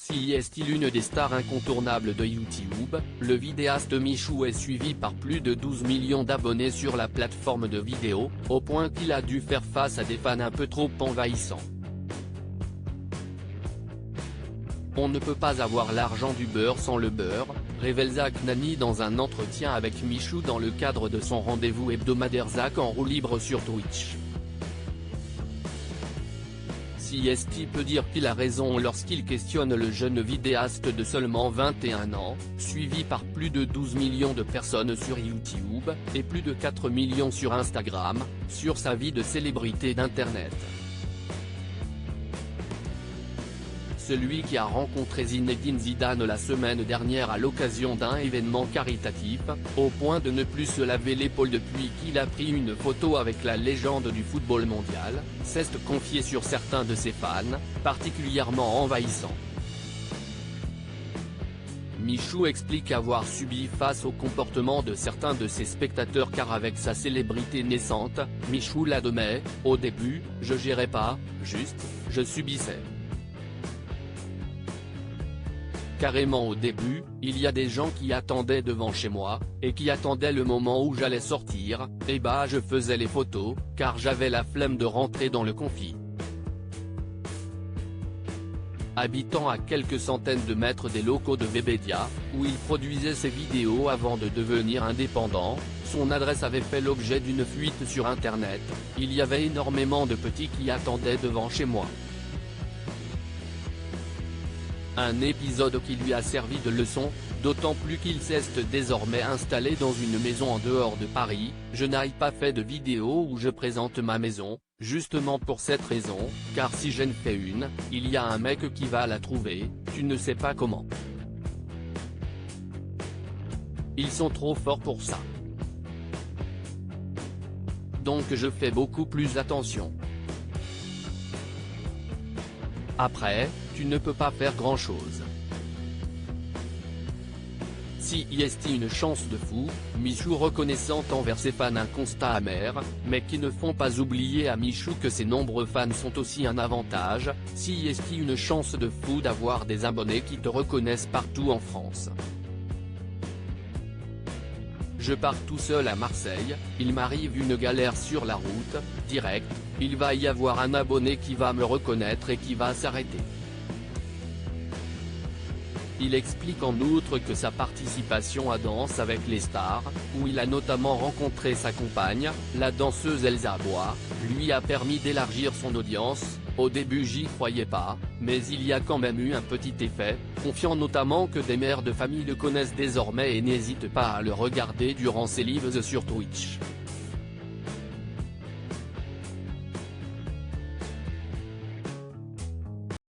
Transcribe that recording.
Si est-il une des stars incontournables de YouTube, le vidéaste Michou est suivi par plus de 12 millions d'abonnés sur la plateforme de vidéo, au point qu'il a dû faire face à des fans un peu trop envahissants. On ne peut pas avoir l'argent du beurre sans le beurre, révèle Zach Nani dans un entretien avec Michou dans le cadre de son rendez-vous hebdomadaire Zach en roue libre sur Twitch. Si peut dire qu'il a raison lorsqu'il questionne le jeune vidéaste de seulement 21 ans, suivi par plus de 12 millions de personnes sur YouTube, et plus de 4 millions sur Instagram, sur sa vie de célébrité d'internet. Celui qui a rencontré Zinedine Zidane la semaine dernière à l'occasion d'un événement caritatif, au point de ne plus se laver l'épaule depuis qu'il a pris une photo avec la légende du football mondial, s'est confié sur certains de ses fans, particulièrement envahissants. Michou explique avoir subi face au comportement de certains de ses spectateurs car avec sa célébrité naissante, Michou l'admet, au début, je gérais pas, juste, je subissais. Carrément au début, il y a des gens qui attendaient devant chez moi, et qui attendaient le moment où j'allais sortir, et bah je faisais les photos, car j'avais la flemme de rentrer dans le conflit. Habitant à quelques centaines de mètres des locaux de Webedia, où il produisait ses vidéos avant de devenir indépendant, son adresse avait fait l'objet d'une fuite sur internet, il y avait énormément de petits qui attendaient devant chez moi. Un épisode qui lui a servi de leçon, d'autant plus qu'il s'est désormais installé dans une maison en dehors de Paris. Je n'ai pas fait de vidéo où je présente ma maison, justement pour cette raison, car si j'en fais une, il y a un mec qui va la trouver, tu ne sais pas comment. Ils sont trop forts pour ça. Donc je fais beaucoup plus attention. Après, tu ne peux pas faire grand-chose. Si est une chance de fou, Michou reconnaissant envers ses fans un constat amer, mais qui ne font pas oublier à Michou que ses nombreux fans sont aussi un avantage. Si est une chance de fou d'avoir des abonnés qui te reconnaissent partout en France. Je pars tout seul à Marseille, il m'arrive une galère sur la route, direct, il va y avoir un abonné qui va me reconnaître et qui va s'arrêter. Il explique en outre que sa participation à Danse avec les stars, où il a notamment rencontré sa compagne, la danseuse Elsa Bois, lui a permis d'élargir son audience. Au début j'y croyais pas, mais il y a quand même eu un petit effet, confiant notamment que des mères de famille le connaissent désormais et n'hésitent pas à le regarder durant ses lives sur Twitch.